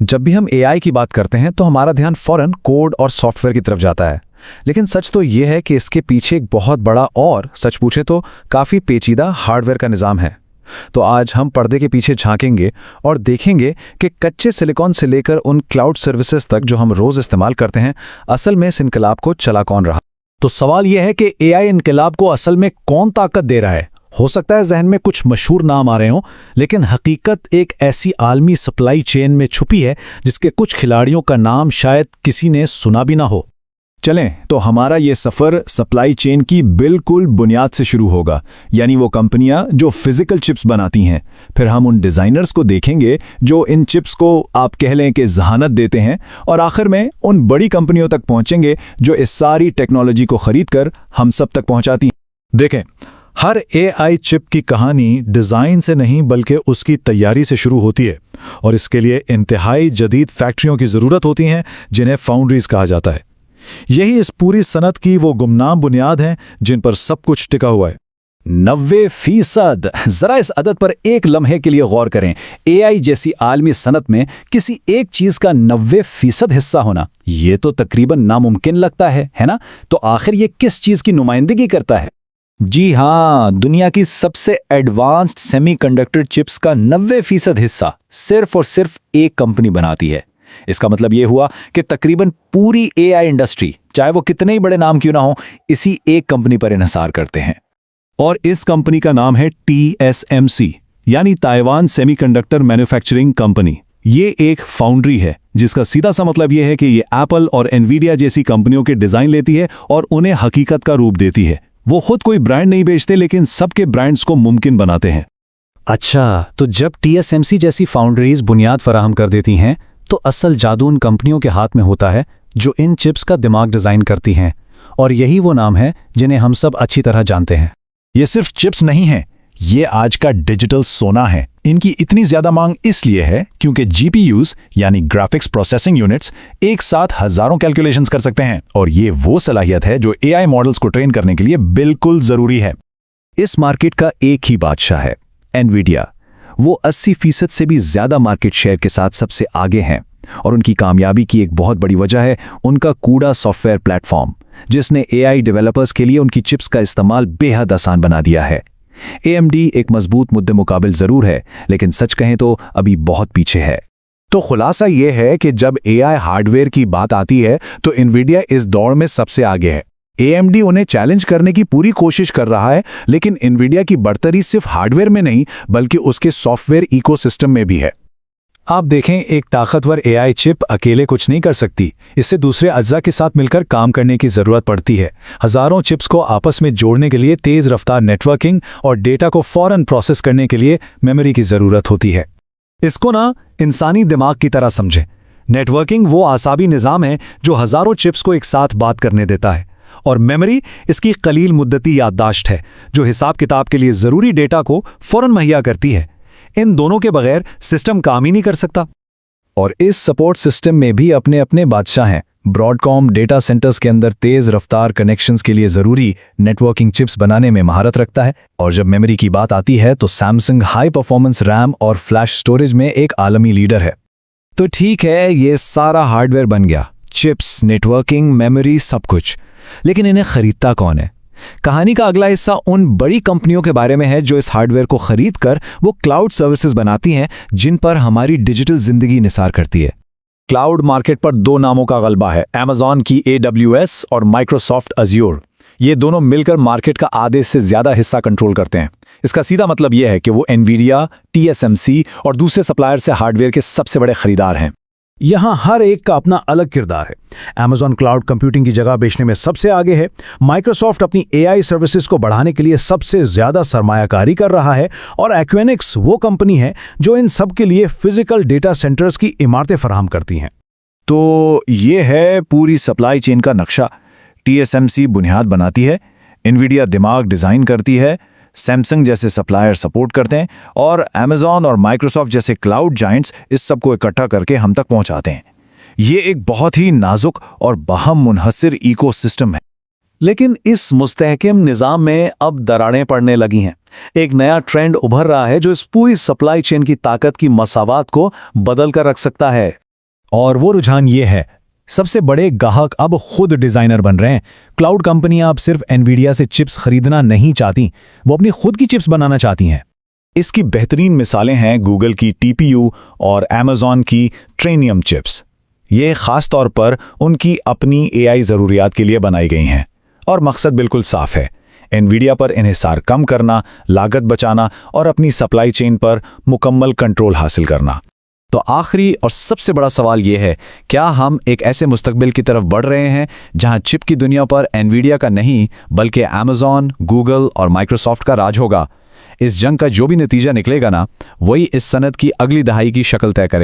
जब भी हम एआई की बात करते हैं तो हमारा ध्यान फौरन कोड और सॉफ्टवेयर की तरफ जाता है। लेकिन सच तो यह है कि इसके पीछे एक बहुत बड़ा और सच पूछे तो काफ़ी पेचीदा हार्डवेयर का निज़ाम है। तो आज हम पर्दे के पीछे झांकेंगे और देखेंगे कि कच्चे सिलिकॉन से लेकर उन क्लाउड सर्विसेज तक जो हम रोज़ इस्तेमाल करते हैं, असल में इस इनकलाब को चला कौन रहा। तो सवाल यह है कि एआई इनकलाब को असल में कौन ताकत दे रहा है। हो सकता है जहन में कुछ मशहूर नाम आ रहे हों, लेकिन हकीकत एक ऐसी आलमी सप्लाई चेन में छुपी है जिसके कुछ खिलाड़ियों का नाम शायद किसी ने सुना भी ना हो। चलें तो हमारा ये सफ़र सप्लाई चेन की बिल्कुल बुनियाद से शुरू होगा, यानी वो कंपनियां जो फिजिकल चिप्स बनाती हैं। फिर हम उन डिज़ाइनर्स को देखेंगे जो इन चिप्स को आप कह लें कि ज़हानत देते हैं, और आखिर में उन बड़ी कंपनियों तक पहुंचेंगे जो इस सारी टेक्नोलॉजी को खरीदकर हम सब तक पहुंचाती हैं। देखें, हर एआई चिप की कहानी डिज़ाइन से नहीं बल्कि उसकी तैयारी से शुरू होती है, और इसके लिए इंतहाई जदीद फैक्ट्रियों की ज़रूरत होती हैं जिन्हें फाउंड्रीज कहा जाता है। यही इस पूरी सनत की वो गुमनाम बुनियाद हैं जिन पर सब कुछ टिका हुआ है। 90%। जरा इस अदद पर एक लम्हे के लिए गौर करें। एआई जैसी आलमी सनत में किसी एक चीज का 90% हिस्सा होना, ये तो तकरीबन नामुमकिन लगता है ना? तो आखिर ये किस चीज की नुमाइंदगी करता है? जी हाँ, दुनिया की सबसे एडवांस्ड सेमीकंडक्टर चिप्स का 90% हिस्सा सिर्फ और सिर्फ एक कंपनी बनाती है। इसका मतलब यह हुआ कि तकरीबन पूरी एआई इंडस्ट्री, चाहे वो कितने ही बड़े नाम क्यों ना हो, इसी एक कंपनी पर इन्हिसार करते हैं। और इस कंपनी का नाम है TSMC, यानी ताइवान सेमीकंडक्टर मैन्युफैक्चरिंग कंपनी। ये एक फाउंड्री है जिसका सीधा सा मतलब यह है कि ये एप्पल और एनवीडिया जैसी कंपनियों के डिजाइन लेती है और उन्हें हकीकत का रूप देती है। वो खुद कोई ब्रांड नहीं बेचते, लेकिन सबके ब्रांड्स को मुमकिन बनाते हैं। अच्छा, तो जब TSMC जैसी फाउंड्रीज बुनियाद फराहम कर देती हैं, तो असल जादू उन कंपनियों के हाथ में होता है जो इन चिप्स का दिमाग डिजाइन करती हैं, और यही वो नाम है जिन्हें हम सब अच्छी तरह जानते हैं। ये सिर्फ चिप्स नहीं है, ये आज का डिजिटल सोना है। इनकी इतनी ज्यादा मांग इसलिए है क्योंकि GPUs यानी ग्राफिक्स प्रोसेसिंग यूनिट्स एक साथ हजारों कैलकुलेशंस कर सकते हैं, और ये वो सलाहियत है जो AI मॉडल्स को ट्रेन करने के लिए बिल्कुल जरूरी है। इस मार्केट का एक ही बादशाह है, एनवीडिया। वो 80% से भी ज्यादा मार्केट शेयर के साथ सबसे आगे हैं, और उनकी कामयाबी की एक बहुत बड़ी वजह है उनका कूड़ा सॉफ्टवेयर प्लेटफॉर्म, जिसने AI डेवलपर्स के लिए उनकी चिप्स का इस्तेमाल बेहद आसान बना दिया है। AMD एक मजबूत मुद्दे मुकाबिल जरूर है, लेकिन सच कहें तो अभी बहुत पीछे है। तो खुलासा यह है कि जब AI हार्डवेयर की बात आती है तो एनवीडिया इस दौड़ में सबसे आगे है। AMD उन्हें चैलेंज करने की पूरी कोशिश कर रहा है, लेकिन एनवीडिया की बढ़तरी सिर्फ हार्डवेयर में नहीं बल्कि उसके सॉफ्टवेयर इकोसिस्टम में भी है। आप देखें, एक ताकतवर AI चिप अकेले कुछ नहीं कर सकती, इससे दूसरे अज्जा के साथ मिलकर काम करने की जरूरत पड़ती है। हजारों चिप्स को आपस में जोड़ने के लिए तेज रफ्तार नेटवर्किंग और डेटा को फौरन प्रोसेस करने के लिए मेमोरी की जरूरत होती है। इसको ना इंसानी दिमाग की तरह समझें। नेटवर्किंग वो आसाबी निज़ाम है जो हजारों चिप्स को एक साथ बात करने देता है, और मेमोरी इसकी कलील मुद्दती याददाश्त है जो हिसाब किताब के लिए ज़रूरी डेटा को फौरन मुहैया करती है। इन दोनों के बगैर सिस्टम काम ही नहीं कर सकता। और इस सपोर्ट सिस्टम में भी अपने अपने बादशाह हैं। ब्रॉडकॉम डेटा सेंटर्स के अंदर तेज रफ्तार कनेक्शंस के लिए ज़रूरी नेटवर्किंग चिप्स बनाने में महारत रखता है, और जब मेमोरी की बात आती है तो सैमसंग हाई परफॉर्मेंस रैम और फ्लैश स्टोरेज में एक आलमी लीडर है। तो ठीक है, ये सारा हार्डवेयर बन गया, चिप्स, नेटवर्किंग, मेमोरी, सब कुछ, लेकिन इन्हें खरीदता कौन है? कहानी का अगला हिस्सा उन बड़ी कंपनियों के बारे में है जो इस हार्डवेयर को खरीदकर वो क्लाउड सर्विसेज बनाती हैं जिन पर हमारी डिजिटल जिंदगी निसार करती है। क्लाउड मार्केट पर दो नामों का गलबा है, Amazon की AWS और Microsoft Azure। ये दोनों मिलकर मार्केट का आधे से ज्यादा हिस्सा कंट्रोल करते हैं। इसका सीधा मतलब यह है कि वो एनवीडिया, TSMC और दूसरे सप्लायर से हार्डवेयर के सबसे बड़े खरीदार हैं। यहाँ हर एक का अपना अलग किरदार है। Amazon क्लाउड कंप्यूटिंग की जगह बेचने में सबसे आगे है। Microsoft अपनी AI सर्विसेज को बढ़ाने के लिए सबसे ज्यादा सरमायाकारी कर रहा है, और Equinix वो कंपनी है जो इन सब के लिए फिजिकल डेटा सेंटर्स की इमारतें फराहम करती हैं। तो ये है पूरी सप्लाई चेन का नक्शा। TSMC बुनियाद बनाती है, एनवीडिया दिमाग डिजाइन करती है, सैमसंग जैसे सप्लायर सपोर्ट करते हैं, और अमेज़ॉन और माइक्रोसॉफ्ट जैसे क्लाउड जायंट्स इस सब को इकट्ठा करके हम तक पहुंचाते हैं। ये एक बहुत ही नाजुक और बाहम मुनहसिर इकोसिस्टम है। लेकिन इस मुस्तहकम निज़ाम में अब दरारें पड़ने लगी हैं। एक नया ट्रेंड उभर रहा है जो इस पूरी सप्लाई चेन की ताकत की मसावात को बदल कर रख सकता है। और वो रुझान ये है, सबसे बड़े ग्राहक अब खुद डिजाइनर बन रहे हैं। क्लाउड कंपनियां अब सिर्फ एनवीडिया से चिप्स खरीदना नहीं चाहती, वो अपनी खुद की चिप्स बनाना चाहती हैं। इसकी बेहतरीन मिसालें हैं गूगल की TPU और Amazon की ट्रेनियम चिप्स। ये खास तौर पर उनकी अपनी AI ज़रूरियात के लिए बनाई गई हैं और मकसद बिल्कुल साफ है, एनवीडिया पर इन्हिसार कम करना, लागत बचाना और अपनी सप्लाई चेन पर मुकम्मल कंट्रोल हासिल करना। तो आखिरी और सबसे बड़ा सवाल यह है, क्या हम एक ऐसे मुस्तकबिल की तरफ बढ़ रहे हैं जहां चिप की दुनिया पर एनवीडिया का नहीं बल्कि Amazon, गूगल और माइक्रोसॉफ्ट का राज होगा? इस जंग का जो भी नतीजा निकलेगा ना, वही इस सनद की अगली दहाई की शक्ल तय करेगा।